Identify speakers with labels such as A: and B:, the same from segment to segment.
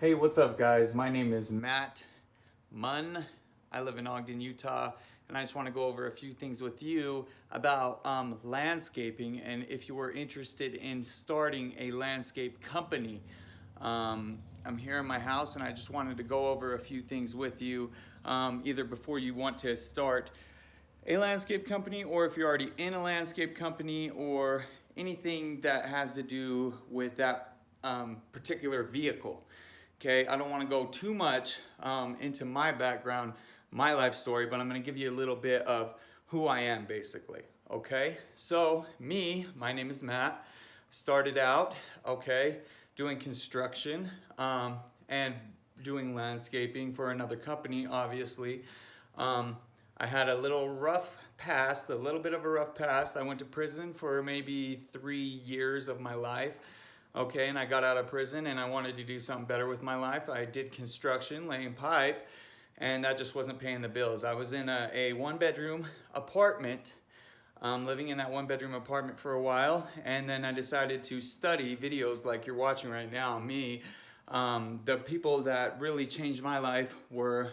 A: Hey, what's up, guys? My name is Matt Munn. I live in Ogden, Utah, and I just want to go over a few things with you about landscaping and if you were interested in starting a landscape company. I'm here in my house and I just wanted to go over a few things with you, either before you want to start a landscape company or if you're already in a landscape company or anything that has to do with that particular vehicle. Okay, I don't want to go too much into my background, my life story, but I'm going to give you a little bit of who I am basically. Okay, so my name is Matt. Started out, okay, doing construction and doing landscaping for another company, obviously. I had a little rough past, a little bit of a rough past. I went to prison for maybe 3 years of my life. Okay, and I got out of prison and I wanted to do something better with my life. I did construction, laying pipe, and that just wasn't paying the bills. I was in a one-bedroom apartment, living in that one-bedroom apartment for a while, and then I decided to study videos like you're watching right now, me. The people that really changed my life were,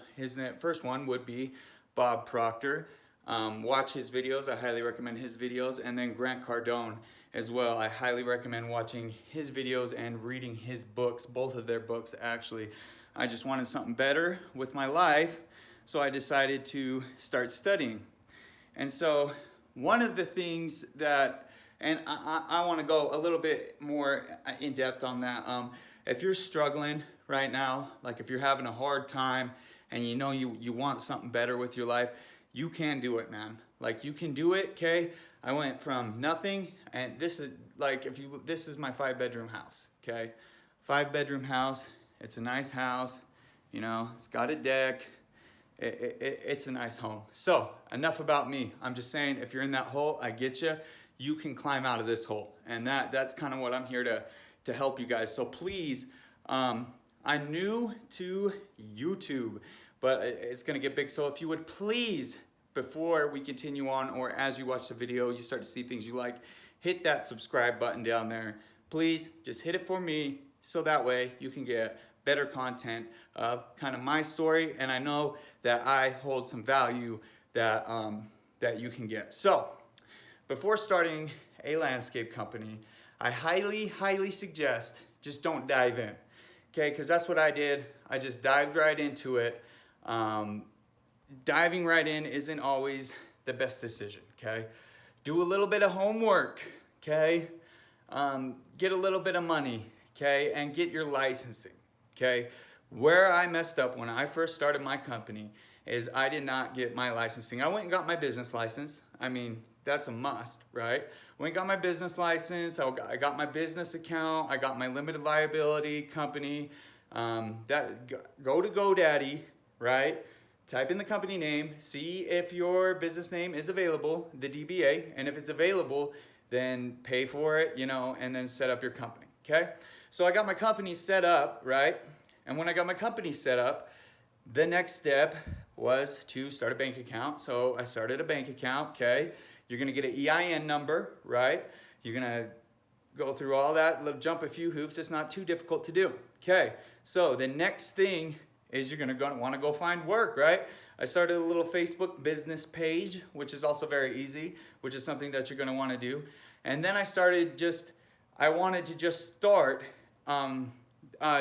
A: first one would be Bob Proctor. Watch his videos, I highly recommend his videos, and then Grant Cardone as well. I highly recommend watching his videos and reading his books, both of their books actually. I just wanted something better with my life, so I decided to start studying. And so one of the things that, and I want to go a little bit more in depth on that. If you're struggling right now, like if you're having a hard time and you know you want something better with your life, you can do it, man. Like you can do it, okay? I went from nothing, and this is like, this is my 5-bedroom house, okay? 5-bedroom house, it's a nice house, you know, it's got a deck, it's a nice home. So enough about me. I'm just saying, if you're in that hole, I get you. You can climb out of this hole, and that's kind of what I'm here to help you guys. So please, I'm new to YouTube, but it's gonna get big. So if you would please, before we continue on or as you watch the video, you start to see things you like, hit that subscribe button down there. Please just hit it for me so that way you can get better content of kind of my story, and I know that I hold some value that, that you can get. So before starting a landscape company, I highly suggest just don't dive in, okay? Because that's what I did. I just dived right into it. Diving right in isn't always the best decision, okay? Do a little bit of homework, okay? Get a little bit of money, okay? And get your licensing, okay? Where I messed up when I first started my company is I did not get my licensing. I went and got my business license. I mean, that's a must, right? Went and got my business license. I got my business account. I got my limited liability company. Go to GoDaddy, right? Type in the company name, see if your business name is available, the DBA, and if it's available, then pay for it, you know, and then set up your company, okay? So I got my company set up, right? And when I got my company set up, the next step was to start a bank account. So I started a bank account, okay? You're gonna get an EIN number, right? You're gonna go through all that, jump a few hoops. It's not too difficult to do, okay? So the next thing is you're gonna want to go find work, right? I started a little Facebook business page, which is also very easy, which is something that you're gonna want to do. And then I wanted to just start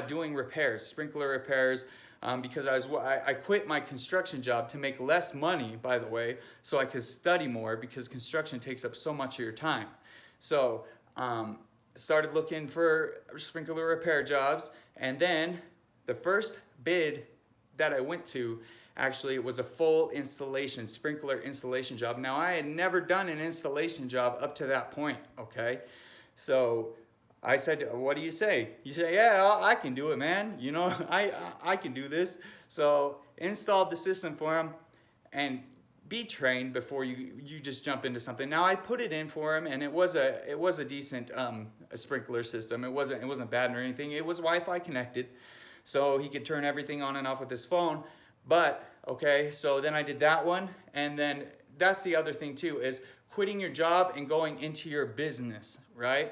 A: doing repairs, sprinkler repairs, because I quit my construction job to make less money, by the way, so I could study more because construction takes up so much of your time. So started looking for sprinkler repair jobs, and then the first bid that I went to, actually, it was a full installation, sprinkler installation job. Now, I had never done an installation job up to that point, okay? So I said, what do you say? You say, yeah, I can do it, man. You know, I can do this. So installed the system for him, and be trained before you just jump into something. Now I put it in for him, and it was a decent a sprinkler system. It wasn't bad or anything. It was Wi-Fi connected, so he could turn everything on and off with his phone. But okay, so then I did that one, and then that's the other thing too, is quitting your job and going into your business, right?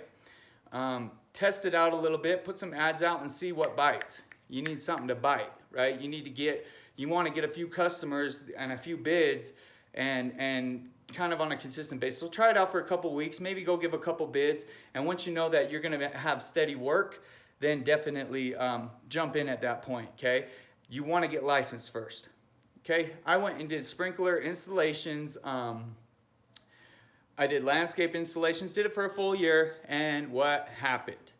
A: Test it out a little bit, put some ads out and see what bites. You need something to bite, right? You want to get a few customers and a few bids and kind of on a consistent basis. So try it out for a couple weeks, maybe go give a couple bids. And once you know that you're going to have steady work, then definitely jump in at that point, okay? You want to get licensed first, okay? I went and did sprinkler installations. I did landscape installations, did it for a full year, and what happened?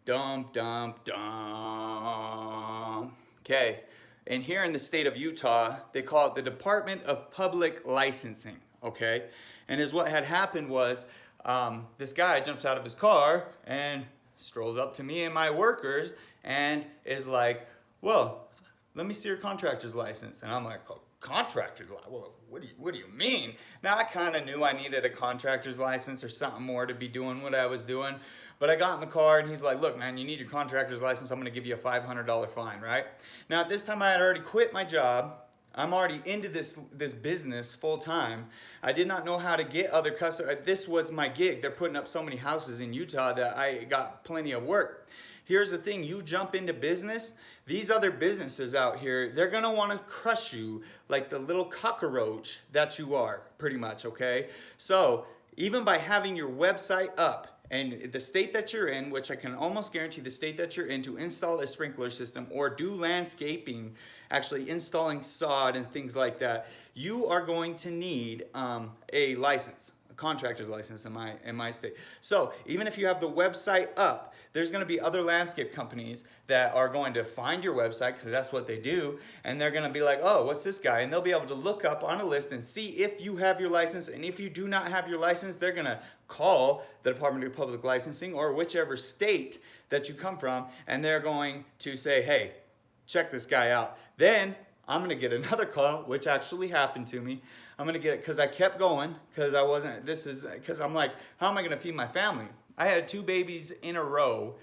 A: Dum, dum, dum. Okay, and here in the state of Utah, they call it the Department of Public Licensing, okay? And what had happened was this guy jumps out of his car and strolls up to me and my workers and is like, well, let me see your contractor's license. And I'm like, oh, contractor's license? Well, what do you mean? Now, I kind of knew I needed a contractor's license or something more to be doing what I was doing. But I got in the car and he's like, look, man, you need your contractor's license. I'm going to give you a $500 fine, right? Now, at this time, I had already quit my job. I'm already into this business full time. I did not know how to get other customers. This was my gig. They're putting up so many houses in Utah that I got plenty of work. Here's the thing, you jump into business, these other businesses out here, they're gonna wanna crush you like the little cockroach that you are, pretty much, okay? So, even by having your website up, and the state that you're in, which I can almost guarantee the state that you're in, to install a sprinkler system or do landscaping, actually installing sod and things like that, you are going to need a license, a contractor's license in my state. So even if you have the website up, there's going to be other landscape companies that are going to find your website, because that's what they do, and they're going to be like, oh, what's this guy? And they'll be able to look up on a list and see if you have your license, and if you do not have your license, they're going to call the Department of Public Licensing or whichever state that you come from, and they're going to say, hey, check this guy out. Then I'm going to get another call, which actually happened to me. I'm going to get it because I kept going, because I'm like, how am I going to feed my family? I had 2 babies in a row,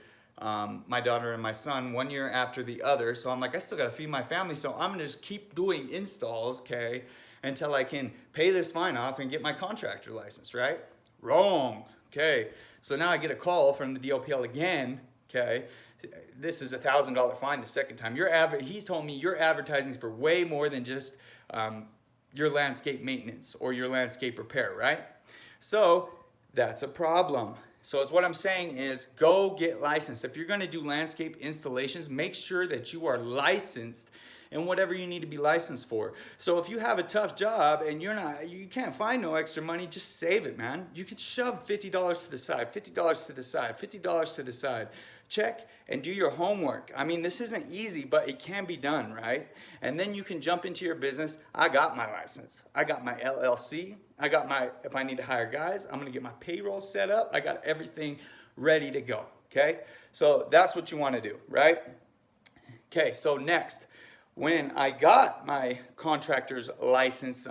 A: my daughter and my son, 1 year after the other. So I'm like, I still got to feed my family. So I'm going to just keep doing installs, okay, until I can pay this fine off and get my contractor license, right? Wrong, okay. So now I get a call from the DOPL again, okay. This is a $1,000 fine the second time. He's told me you're advertising for way more than just your landscape maintenance or your landscape repair, right? So that's a problem. So what I'm saying is go get licensed. If you're going to do landscape installations, make sure that you are licensed in whatever you need to be licensed for. So if you have a tough job and you can't find no extra money, just save it, man. You could shove $50 to the side, $50 to the side, $50 to the side. Check and do your homework. I mean, this isn't easy, but it can be done, right? And then you can jump into your business. I got my license. I got my LLC. If I need to hire guys, I'm gonna get my payroll set up. I got everything ready to go, okay? So that's what you wanna do, right? Okay, so next, when I got my contractor's license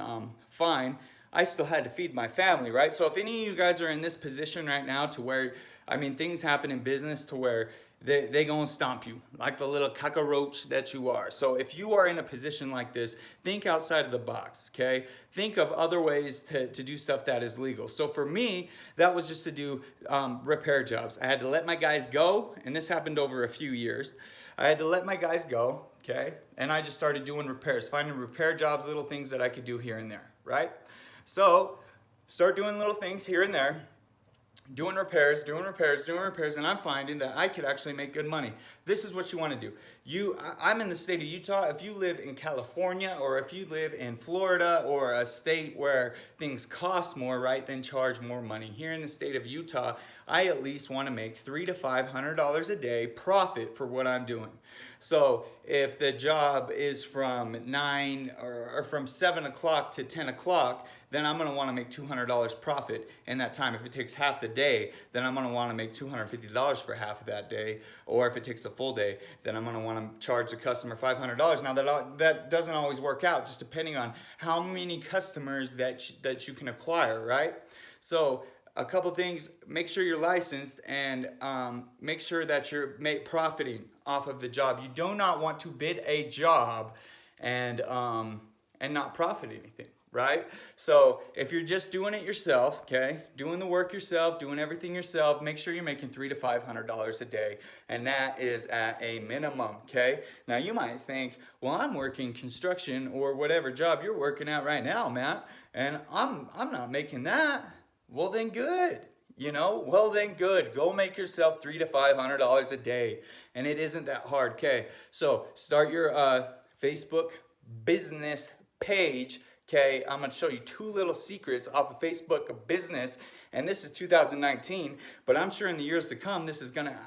A: fine, I still had to feed my family, right? So if any of you guys are in this position right now to where, I mean, things happen in business to where they gonna stomp you like the little cockroach that you are. So if you are in a position like this, think outside of the box, okay? Think of other ways to do stuff that is legal. So for me, that was just to do repair jobs. I had to let my guys go, and this happened over a few years. I had to let my guys go, okay? And I just started doing repairs, finding repair jobs, little things that I could do here and there, right? So start doing little things here and there, doing repairs, and I'm finding that I could actually make good money. This is what you want to do. I'm in the state of Utah. If you live in California or if you live in Florida or a state where things cost more, right, then charge more money. Here in the state of Utah, I at least want to make $300 to $500 a day profit for what I'm doing. So if the job is from 9 or from 7 o'clock to 10 o'clock, then I'm going to want to make $200 profit in that time. If it takes half the day, then I'm going to want to make $250 for half of that day. Or if it takes a full day, then I'm going to want to charge the customer $500. Now that doesn't always work out, just depending on how many customers that you can acquire, right? So a couple things: make sure you're licensed, and make sure that you're profiting off of the job. You do not want to bid a job and not profit anything. right? So if you're just doing it yourself, okay, doing the work yourself, doing everything yourself, make sure you're making $300 to $500 a day, and that is at a minimum, okay? Now you might think, well, I'm working construction or whatever job you're working at right now, Matt, and I'm not making that. Well, then good. Well then good. Go make yourself $300 to $500 a day, and it isn't that hard. Okay, so start your Facebook business page. Okay, I'm gonna show you 2 little secrets off of Facebook business, and this is 2019, but I'm sure in the years to come, this is gonna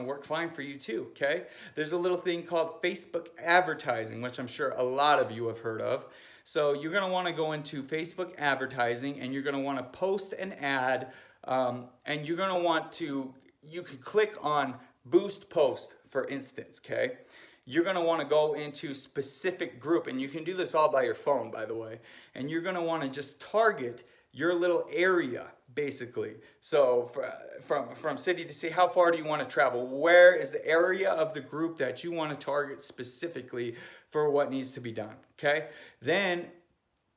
A: work fine for you too. Okay, there's a little thing called Facebook advertising, which I'm sure a lot of you have heard of. So you're gonna want to go into Facebook advertising, and you're gonna want to post an ad. And you're going to want to, you can click on boost post, for instance, okay? You're going to want to go into specific group, and you can do this all by your phone, by the way. And you're going to want to just target your little area, basically. So from city to city, how far do you want to travel? Where is the area of the group that you want to target specifically for what needs to be done, okay? Then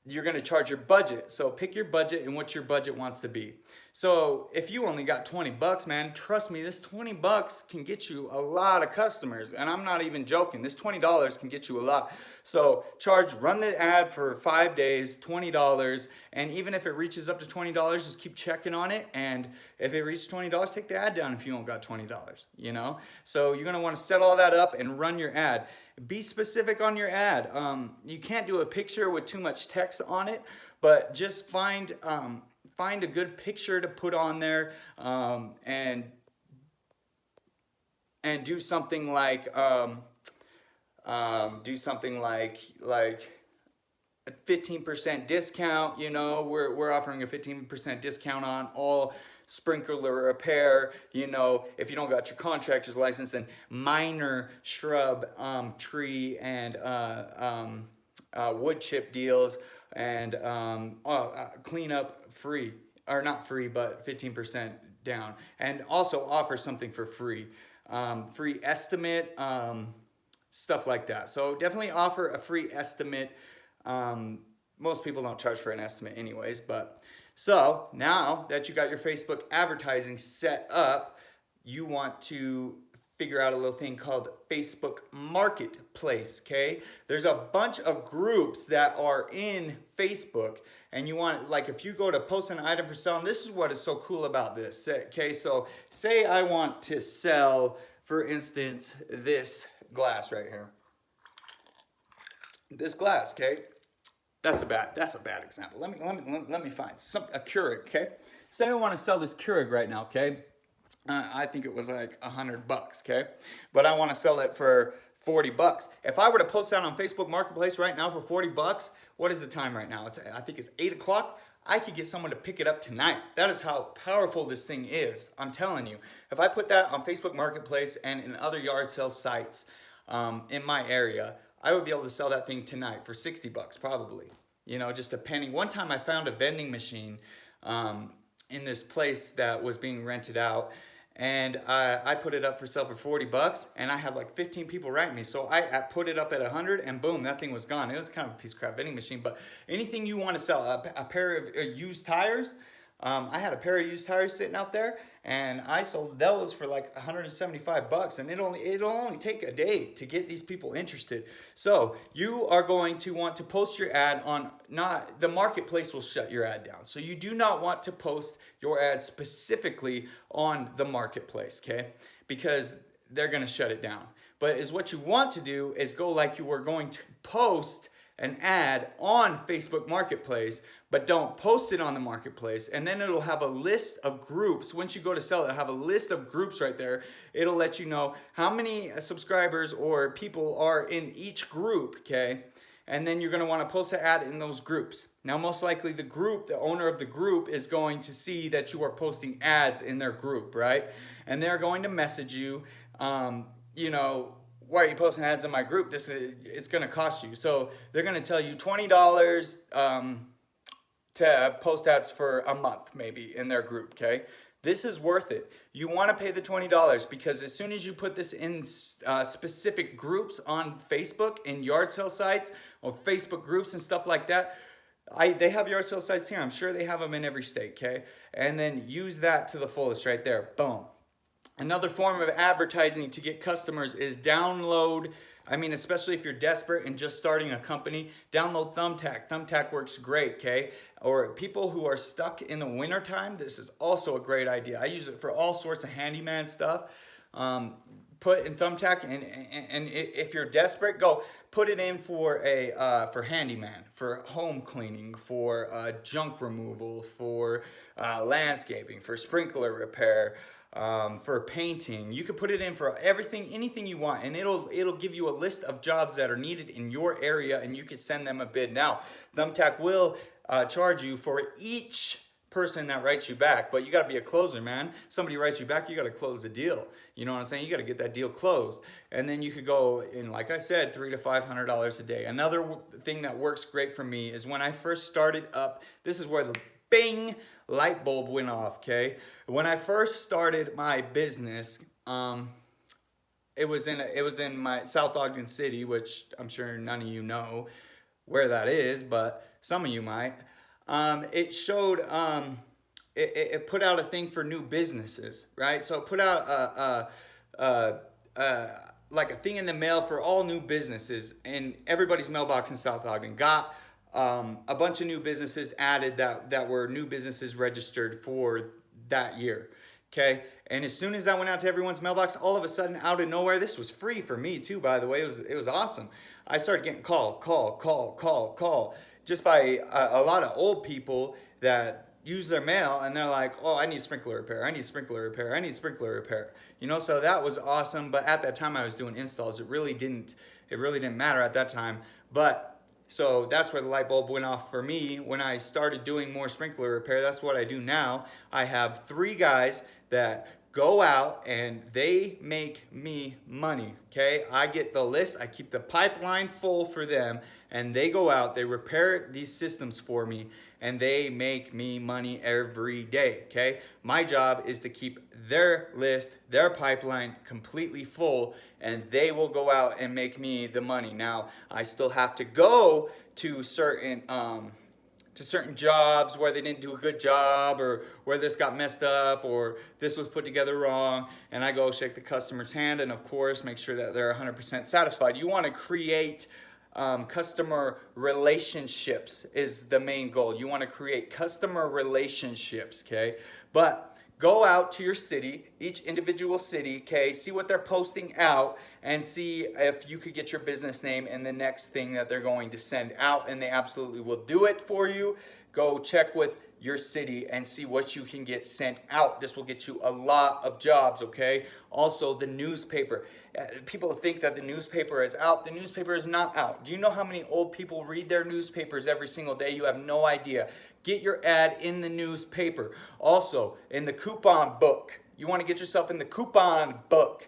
A: you're going to charge your budget. So pick your budget and what your budget wants to be. So if you only got 20 bucks, man, trust me, this 20 bucks can get you a lot of customers. And I'm not even joking. This $20 can get you a lot. So run the ad for 5 days, $20. And even if it reaches up to $20, just keep checking on it. And if it reaches $20, take the ad down if you don't got $20, So you're going to want to set all that up and run your ad. Be specific on your ad. You can't do a picture with too much text on it, but just find a good picture to put on there, and do something like a 15% discount. We're offering a 15% discount on all sprinkler repair. If you don't got your contractor's license, then minor shrub, tree, and wood chip deals, and cleanup free, or not free, but 15% down, and also offer something for free, free estimate, stuff like that. So definitely offer a free estimate. Most people don't charge for an estimate anyways, but so now that you got your Facebook advertising set up, you want to figure out a little thing called Facebook Marketplace, okay? There's a bunch of groups that are in Facebook, and you want, like, if you go to post an item for sale, and this is what is so cool about this, okay? So say I want to sell, for instance, this glass right here. This glass, okay? That's a bad example. Let me find a Keurig, okay? Say I want to sell this Keurig right now, okay? I think it was like $100, okay? But I want to sell it for $40. If I were to post that on Facebook Marketplace right now for $40, what is the time right now? I think it's 8 o'clock. I could get someone to pick it up tonight. That is how powerful this thing is. I'm telling you. If I put that on Facebook Marketplace and in other yard sale sites in my area, I would be able to sell that thing tonight for $60 probably. Just a penny. One time I found a vending machine in this place that was being rented out, and I put it up for sale for $40, and I had like 15 people write me. So I put it up at 100, and boom, that thing was gone. It was kind of a piece of crap vending machine, but anything you want to sell, a pair of used tires. I had a pair of used tires sitting out there, and I sold those for like $175, and it'll only take a day to get these people interested. So you are going to want to post your ad on, the marketplace will shut your ad down. So you do not want to post your ad specifically on the marketplace, okay? Because they're going to shut it down. But what you want to do is go like you were going to post an ad on Facebook Marketplace, but don't post it on the marketplace, and then it'll have a list of groups. Once you go to sell it, it'll have a list of groups right there. It'll let you know how many subscribers or people are in each group, okay? And then you're going to want to post an ad in those groups. Now, most likely the owner of the group is going to see that you are posting ads in their group, right? And they're going to message you, why are you posting ads in my group? It's going to cost you. So they're going to tell you $20 to post ads for a month, maybe, in their group, okay? This is worth it. You want to pay the $20 because as soon as you put this in specific groups on Facebook and yard sale sites or Facebook groups and stuff like that, They have yard sale sites here. I'm sure they have them in every state, okay? And then use that to the fullest right there. Boom. Another form of advertising to get customers is download. I mean, especially if you're desperate and just starting a company, download Thumbtack. Thumbtack works great, okay? Or people who are stuck in the wintertime, this is also a great idea. I use it for all sorts of handyman stuff. Put in Thumbtack, and if you're desperate, go put it in for for handyman, for home cleaning, for junk removal, for landscaping, for sprinkler repair, for painting. You could put it in for everything, anything you want, and it'll give you a list of jobs that are needed in your area, and you could send them a bid. Now, Thumbtack will charge you for each person that writes you back, but you got to be a closer, man. Somebody writes you back, you got to close the deal. You know what I'm saying? You got to get that deal closed, and then you could go in, like I said, $300 to $500 a day. Another thing that works great for me is when I first started up. This is where the bing light bulb went off. Okay, when I first started my business, it was in my South Ogden City, which I'm sure none of you know where that is, but some of you might. It showed, it put out a thing for new businesses, right? So it put out like a thing in the mail for all new businesses, and everybody's mailbox in South Ogden got a bunch of new businesses added that were new businesses registered for that year. Okay, and as soon as that went out to everyone's mailbox, all of a sudden, out of nowhere, this was free for me too, by the way. It was awesome. I started getting call, just by a lot of old people that use their mail, and they're like, oh, I need sprinkler repair, I need sprinkler repair, I need sprinkler repair. You know, so that was awesome. But at that time, I was doing installs. It really didn't matter at that time. But so that's where the light bulb went off for me when I started doing more sprinkler repair. That's what I do now. I have 3 guys that go out and they make me money, okay? I get the list, I keep the pipeline full for them, and they go out, they repair these systems for me, and they make me money every day, okay? My job is to keep their list, their pipeline completely full, and they will go out and make me the money. Now, I still have to go to certain jobs where they didn't do a good job, or where this got messed up, or this was put together wrong, and I go shake the customer's hand and of course make sure that they're 100% satisfied. You want to create customer relationships is the main goal. You want to create customer relationships, okay? But go out to your city, each individual city, okay? See what they're posting out and see if you could get your business name in the next thing that they're going to send out, and they absolutely will do it for you. Go check with your city and see what you can get sent out. This will get you a lot of jobs, okay? Also, the newspaper. People think that the newspaper is out. The newspaper is not out. Do you know how many old people read their newspapers every single day? You have no idea. Get your ad in the newspaper. Also, in the coupon book. You want to get yourself in the coupon book.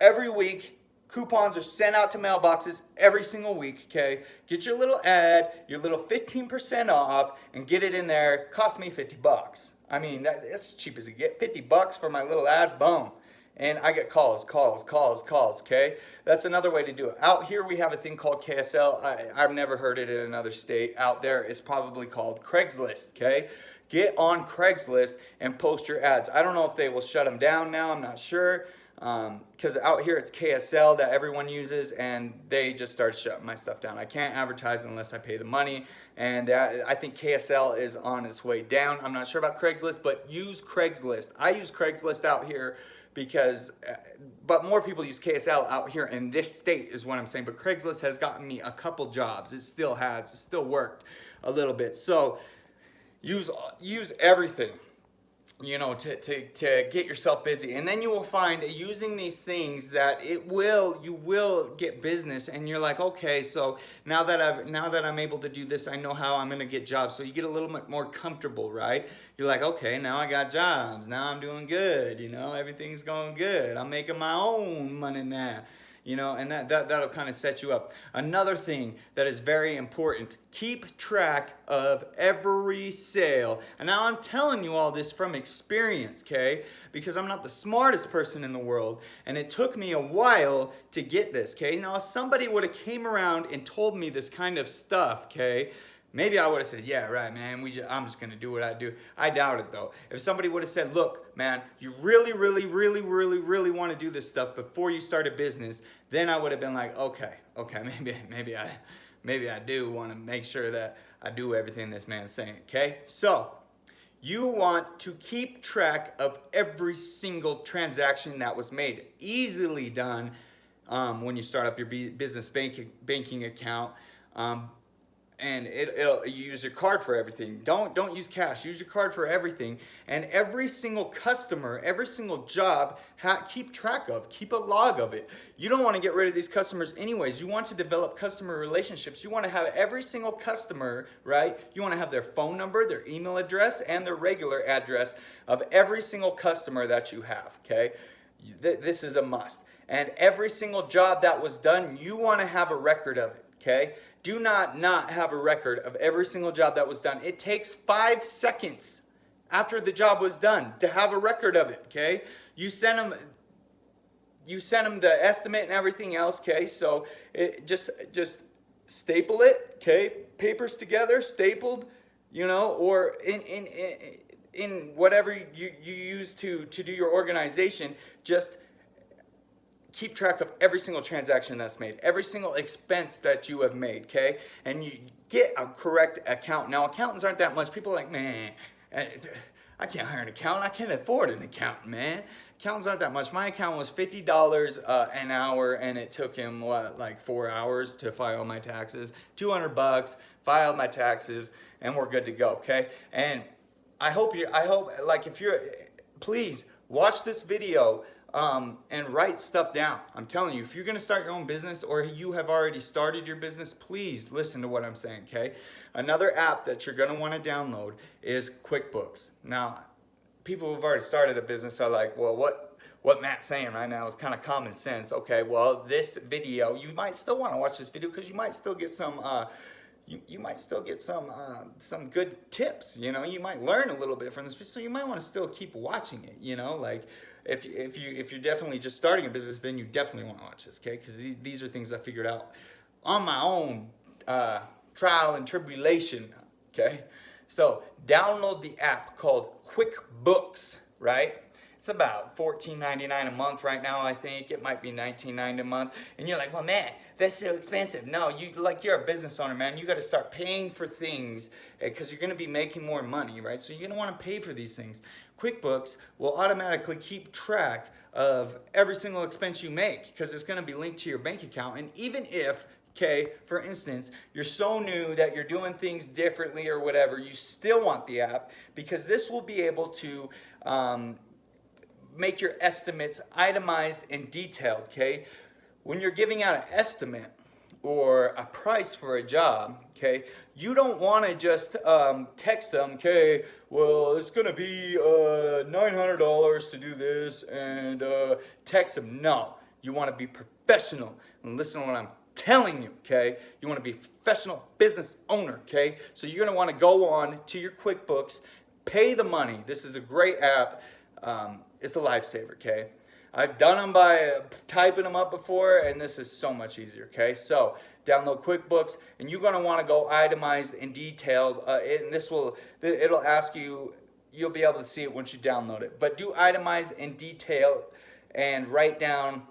A: Every week, coupons are sent out to mailboxes every single week, okay? Get your little ad, your little 15% off, and get it in there. Cost me $50. I mean, that's as cheap as it gets. $50 for my little ad, boom. And I get calls, okay? That's another way to do it. Out here, we have a thing called KSL. I've never heard it in another state. Out there, it's probably called Craigslist, okay? Get on Craigslist and post your ads. I don't know if they will shut them down now. I'm not sure. Because out here, it's KSL that everyone uses, and they just start shutting my stuff down. I can't advertise unless I pay the money, and I think KSL is on its way down. I'm not sure about Craigslist, but use Craigslist. I use Craigslist out here because, but more people use KSL out here in this state is what I'm saying. But Craigslist has gotten me a couple jobs. It still has. It still worked a little bit. So use everything, you know, to get yourself busy. And then you will find using these things that you will get business, and you're like, okay, so now that I'm able to do this, I know how I'm going to get jobs. So you get a little bit more comfortable, right? You're like, okay, now I got jobs. Now I'm doing good, you know, everything's going good. I'm making my own money now. You know, and that'll kind of set you up. Another thing that is very important, keep track of every sale. And now I'm telling you all this from experience, okay? Because I'm not the smartest person in the world, and it took me a while to get this, okay? Now, if somebody would have came around and told me this kind of stuff, okay, Maybe I would have said, yeah, right, man. I'm just gonna do what I do. I doubt it though. If somebody would have said, look, man, you really want to do this stuff before you start a business, then I would have been like, okay, maybe I do want to make sure that I do everything this man's saying. Okay, so you want to keep track of every single transaction that was made. Easily done when you start up your business banking account. And you use your card for everything. Don't use cash. Use your card for everything. And every single customer, every single job, keep track of. Keep a log of it. You don't want to get rid of these customers anyways. You want to develop customer relationships. You want to have every single customer, right? You want to have their phone number, their email address, and their regular address of every single customer that you have, okay? This is a must. And every single job that was done, you want to have a record of it, okay? Do not have a record of every single job that was done. It takes 5 seconds after the job was done to have a record of it, okay? You send them the estimate and everything else, okay? So just staple it, okay? Papers together, stapled, or in whatever you use to do your organization. Just keep track of every single transaction that's made, every single expense that you have made, okay? And you get a correct account. Now, accountants aren't that much. People are like, man, I can't hire an accountant. I can't afford an accountant, man. Accountants aren't that much. My accountant was $50 an hour, and it took him, like 4 hours to file my taxes. $200, filed my taxes, and we're good to go, okay? And please watch this video and write stuff down. I'm telling you, if you're going to start your own business or you have already started your business, please listen to what I'm saying, okay? Another app that you're going to want to download is QuickBooks. Now, people who've already started a business are like, well, what Matt's saying right now is kind of common sense. Okay, well, this video, you might still want to watch this video because you might still get some some good tips. You might learn a little bit from this, so you might want to still keep watching it. Like if you're definitely just starting a business, then you definitely want to watch this, okay? Because these are things I figured out on my own trial and tribulation, okay? So download the app called QuickBooks, right? It's about $14.99 a month right now, I think. It might be $19.99 a month. And you're like, well, man, that's so expensive. No, you're a business owner, man. You got to start paying for things because you're going to be making more money, right? So you're going to want to pay for these things. QuickBooks will automatically keep track of every single expense you make because it's going to be linked to your bank account. And even if, okay, for instance, you're so new that you're doing things differently or whatever, you still want the app because this will be able to make your estimates itemized and detailed, okay? When you're giving out an estimate or a price for a job, okay, you don't want to just text them, okay, well, it's going to be $900 to do this, and text them. No, you want to be professional and listen to what I'm telling you, okay? You want to be a professional business owner, okay? So you're going to want to go on to your QuickBooks, pay the money. This is a great app. It's a lifesaver, okay? I've done them by typing them up before, and this is so much easier, okay? So download QuickBooks, and you're going to want to go itemized and detailed, and it'll ask you, you'll be able to see it once you download it. But do itemized and detailed and write down,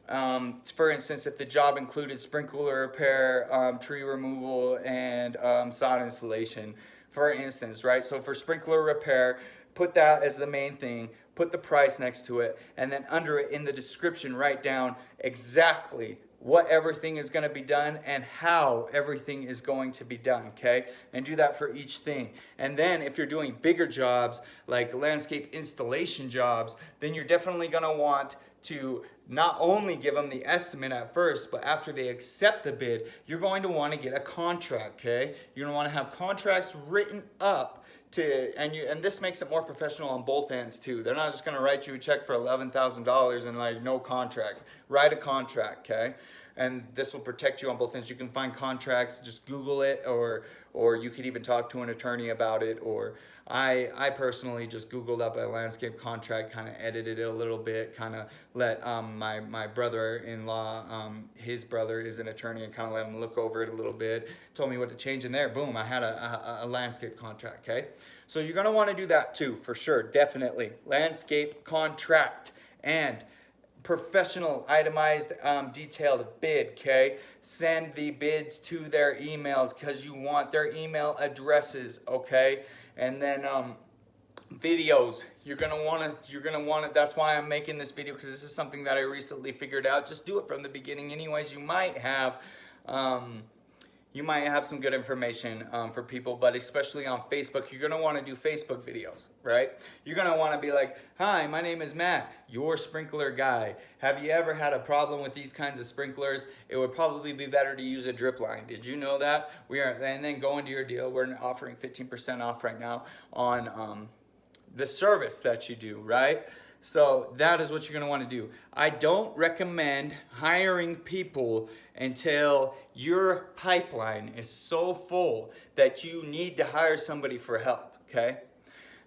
A: for instance, if the job included sprinkler repair, tree removal, and sod installation, for instance, right? So for sprinkler repair, put that as the main thing, put the price next to it, and then under it in the description, write down exactly what everything is going to be done and how everything is going to be done, okay? And do that for each thing. And then if you're doing bigger jobs, like landscape installation jobs, then you're definitely going to want to not only give them the estimate at first, but after they accept the bid, you're going to want to get a contract, okay? You're going to want to have contracts written up and this makes it more professional on both ends too. They're not just going to write you a check for $11,000 and like no contract. Write a contract, okay? And this will protect you on both ends. You can find contracts, just Google it or or you could even talk to an attorney about it. Or I personally just Googled up a landscape contract, kind of edited it a little bit, kind of let my brother-in-law, his brother is an attorney, and kind of let him look over it a little bit, told me what to change in there. Boom, I had a landscape contract, okay? So you're gonna wanna do that too, for sure, definitely. Landscape contract and professional itemized detailed bid, okay? Send the bids to their emails because you want their email addresses, okay? And then videos, you're gonna want to, that's why I'm making this video, because this is something that I recently figured out. Just do it from the beginning anyways. You might have some good information for people, but especially on Facebook, you're gonna want to do Facebook videos, right? You're gonna want to be like, hi, my name is Matt, your sprinkler guy. Have you ever had a problem with these kinds of sprinklers? It would probably be better to use a drip line. Did you know that? And then go into your deal. We're offering 15% off right now on the service that you do, right? So that is what you're going to want to do. I don't recommend hiring people until your pipeline is so full that you need to hire somebody for help, okay?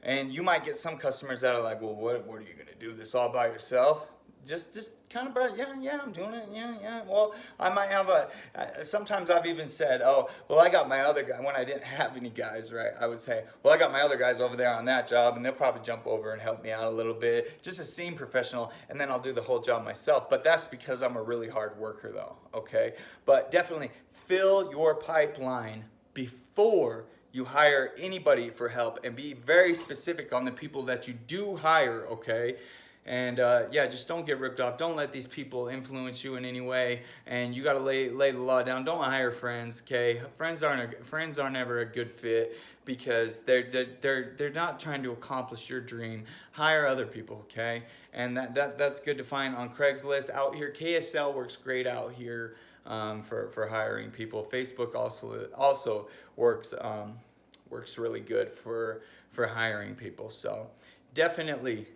A: And you might get some customers that are like, well, what are you going to do this all by yourself? Just kind of, yeah, I'm doing it, yeah. Well, I might have sometimes I've even said, oh, well, I got my other guy, when I didn't have any guys, right? I would say, well, I got my other guys over there on that job, and they'll probably jump over and help me out a little bit, just to seem professional, and then I'll do the whole job myself. But that's because I'm a really hard worker, though, okay? But definitely fill your pipeline before you hire anybody for help, and be very specific on the people that you do hire, okay? And yeah, just don't get ripped off. Don't let these people influence you in any way. And you got to lay the law down. Don't hire friends, okay? Friends aren't ever a good fit, because they're not trying to accomplish your dream. Hire other people, okay? And that's good to find on Craigslist out here. KSL works great out here for hiring people. Facebook also works really good for hiring people. So definitely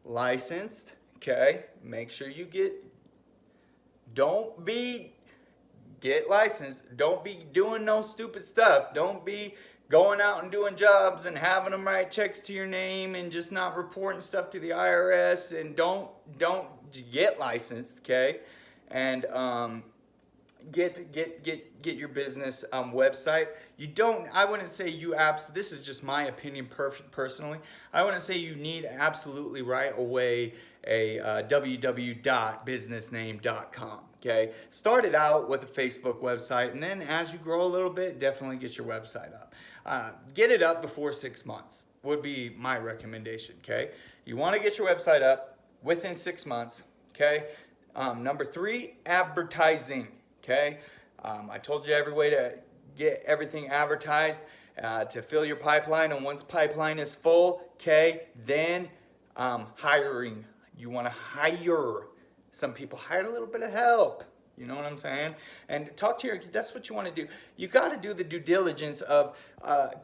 A: licensed, okay? Make sure you get licensed. Don't be doing no stupid stuff. Don't be going out and doing jobs and having them write checks to your name and just not reporting stuff to the IRS. And don't get licensed, okay? And get your business website. I wouldn't say this is just my opinion personally. I wouldn't say you need absolutely right away a www.businessname.com, okay? Start it out with a Facebook website, and then as you grow a little bit, definitely get your website up. Get it up before 6 months would be my recommendation, okay? You want to get your website up within 6 months, okay? Number 3, advertising. Okay, I told you every way to get everything advertised to fill your pipeline, and once pipeline is full, okay, then hiring. You want to hire some people, hire a little bit of help. You know what I'm saying? And that's what you want to do. You got to do the due diligence of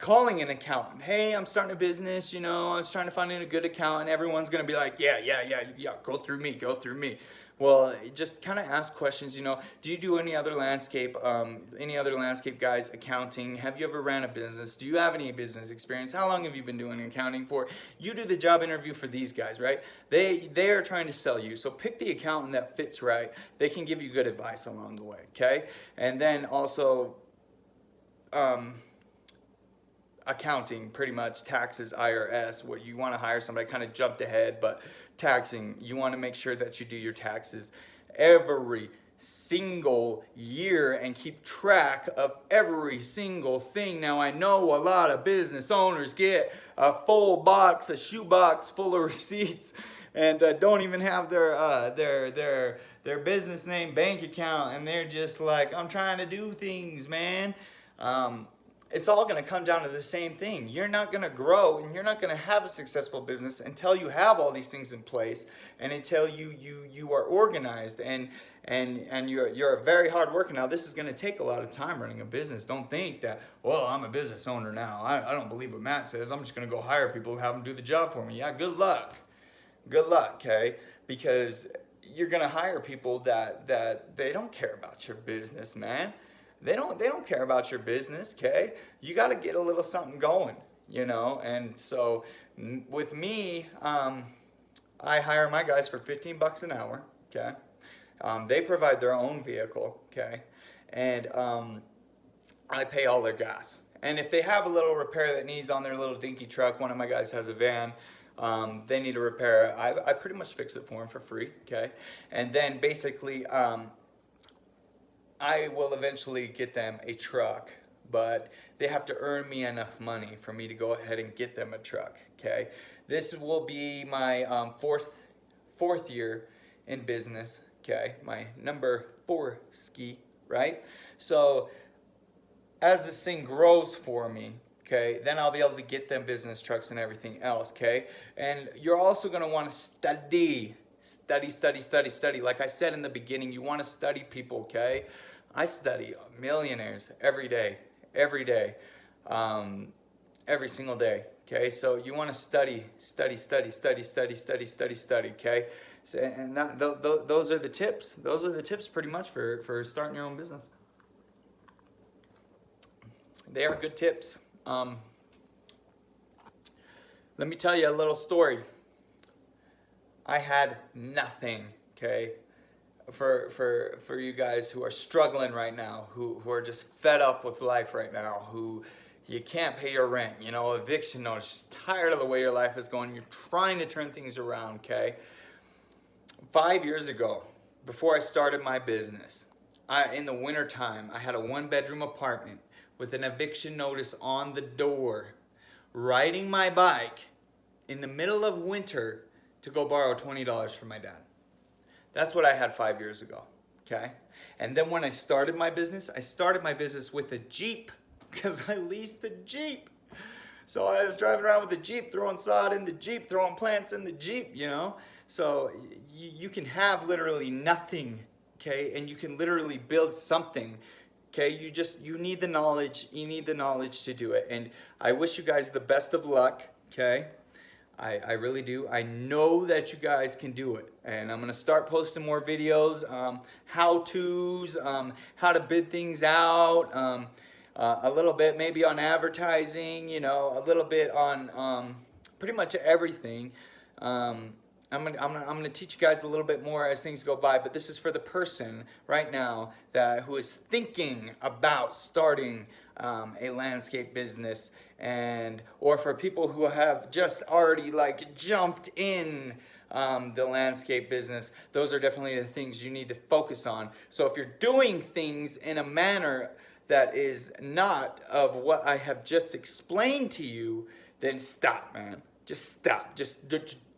A: calling an accountant. Hey, I'm starting a business, I was trying to find a good accountant. Everyone's going to be like, yeah, go through me. Well, just kind of ask questions, do you do any other landscape guys accounting? Have you ever ran a business? Do you have any business experience? How long have you been doing accounting for? You do the job interview for these guys, right? They are trying to sell you. So pick the accountant that fits right. They can give you good advice along the way, okay? And then also accounting, pretty much taxes, IRS, where you want to hire somebody. I kind of jumped ahead, but taxing, you want to make sure that you do your taxes every single year and keep track of every single thing. Now, I know a lot of business owners get a full shoebox full of receipts, and don't even have their business name bank account, and they're just like, I'm trying to do things, man. It's all going to come down to the same thing. You're not going to grow, and you're not going to have a successful business until you have all these things in place, and until you are organized and you're a very hard worker. Now, this is going to take a lot of time running a business. Don't think that, well, I'm a business owner now. I don't believe what Matt says. I'm just going to go hire people and have them do the job for me. Yeah, good luck. Good luck, okay? Because you're going to hire people that they don't care about your business, man. they don't care about your business, okay? You got to get a little something going, you know. And so with me, I hire my guys for 15 bucks an hour, okay? They provide their own vehicle, okay? And I pay all their gas. And if they have a little repair that needs on their little dinky truck, one of my guys has a van, they need a repair, I pretty much fix it for them for free, okay? And then basically, I will eventually get them a truck, but they have to earn me enough money for me to go ahead and get them a truck, okay? This will be my fourth year in business, okay? My number 4 ski, right? So as this thing grows for me, okay, then I'll be able to get them business trucks and everything else, okay? And you're also gonna wanna study. Like I said in the beginning, you wanna study people, okay? I study millionaires every day, every single day, okay? So you wanna study, okay? So, and those are the tips. Those are the tips pretty much for starting your own business. They are good tips. Let me tell you a little story. I had nothing, okay? For you guys who are struggling right now, who are just fed up with life right now, who you can't pay your rent, you know, eviction notice, just tired of the way your life is going, you're trying to turn things around, okay? 5 years ago, before I started my business, in the wintertime, I had a 1-bedroom apartment with an eviction notice on the door, riding my bike in the middle of winter to go borrow $20 from my dad. That's what I had 5 years ago, okay? And then when I started my business with a Jeep, because I leased the Jeep. So I was driving around with the Jeep, throwing sod in the Jeep, throwing plants in the Jeep, you know? So you can have literally nothing, okay? And you can literally build something. Okay, you need the knowledge, to do it. And I wish you guys the best of luck, okay? I really do. I know that you guys can do it. And I'm gonna start posting more videos, how-tos, how to bid things out, a little bit maybe on advertising, you know, a little bit on pretty much everything. I'm gonna teach you guys a little bit more as things go by, but this is for the person right now who is thinking about starting a landscape business, or for people who have just already like jumped in the landscape business. Those are definitely the things you need to focus on. So if you're doing things in a manner that is not of what I have just explained to you, then stop, man. Just stop. Just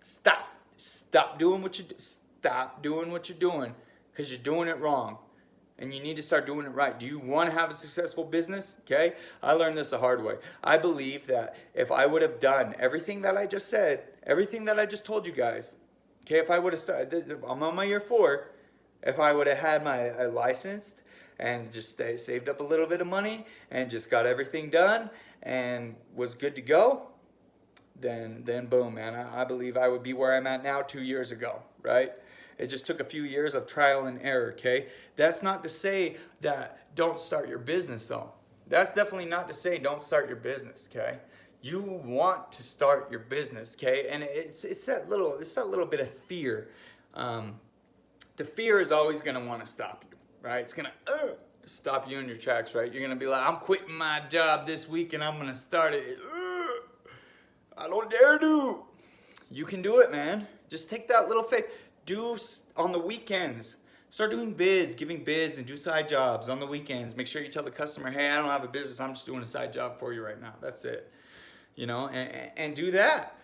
A: stop. Stop doing what you're doing, because you're doing it wrong, and you need to start doing it right. Do you want to have a successful business? Okay, I learned this the hard way. I believe that if I would have done everything that I just said, everything that I just told you guys, okay, if I would have started, I'm on my year 4, if I would have had my licensed and just saved up a little bit of money and just got everything done and was good to go, then boom, man, I believe I would be where I'm at now 2 years ago, right? It just took a few years of trial and error, okay? That's not to say that don't start your business, though. That's definitely not to say don't start your business, okay? You want to start your business, okay? And it's that little bit of fear. The fear is always going to want to stop you, right? It's going to stop you in your tracks, right? You're going to be like, I'm quitting my job this week and I'm going to start it. I don't dare do. You can do it, man. Just take that little faith. Do on the weekends. Start doing bids, giving bids, and do side jobs on the weekends. Make sure you tell the customer, hey, I don't have a business. I'm just doing a side job for you right now. That's it. You know, and do that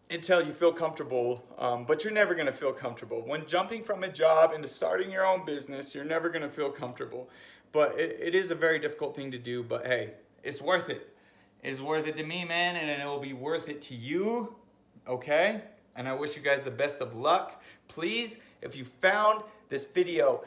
A: until you feel comfortable. But you're never going to feel comfortable. When jumping from a job into starting your own business, you're never going to feel comfortable. But it is a very difficult thing to do. But hey, it's worth it. It's worth it to me, man, and it will be worth it to you, okay? And I wish you guys the best of luck. Please, if you found this video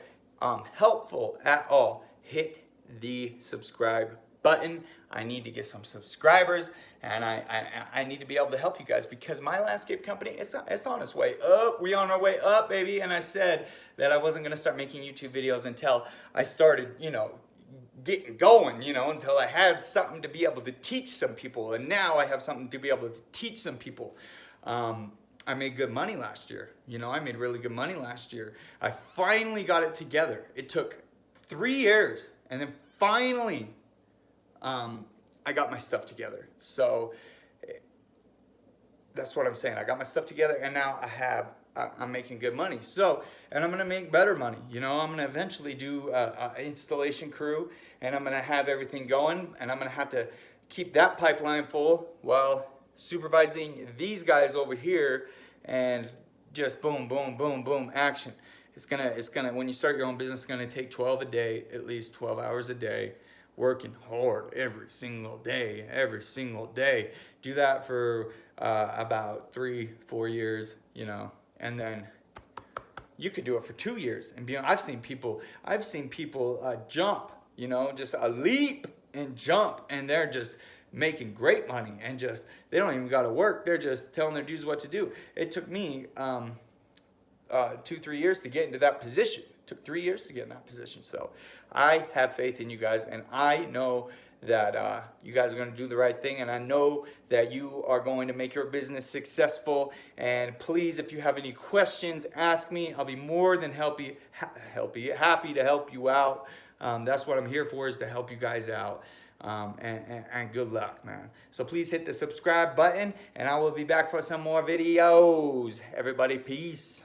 A: helpful at all, hit the subscribe button. I need to get some subscribers, and I need to be able to help you guys, because my landscape company, it's on its way up. We're on our way up, baby. And I said that I wasn't going to start making YouTube videos until I started, you know, getting going, you know, until I had something to be able to teach some people. And now I have something to be able to teach some people. I made good money last year. You know, I made really good money last year. I finally got it together. It took 3 years, and then finally I got my stuff together. So that's what I'm saying. I got my stuff together, and now I'm making good money. So, and I'm gonna make better money. You know, I'm gonna eventually do an installation crew, and I'm gonna have everything going, and I'm gonna have to keep that pipeline full while supervising these guys over here, and just boom, boom, boom, boom, action. It's gonna, when you start your own business, it's gonna take 12 a day, at least 12 hours a day, working hard every single day. Do that for about 3-4 years, you know, and then you could do it for 2 years and beyond. I've seen people jump, you know, just a leap and jump, and they're just making great money, and just, they don't even got to work. They're just telling their dudes what to do. It took me 2-3 years to get into that position. It took 3 years to get in that position. So I have faith in you guys, and I know that you guys are going to do the right thing, and I know that you are going to make your business successful. And please, if you have any questions, ask me. I'll be more than happy to help you out. That's what I'm here for, is to help you guys out. And good luck, man. So please hit the subscribe button, and I will be back for some more videos. Everybody, peace.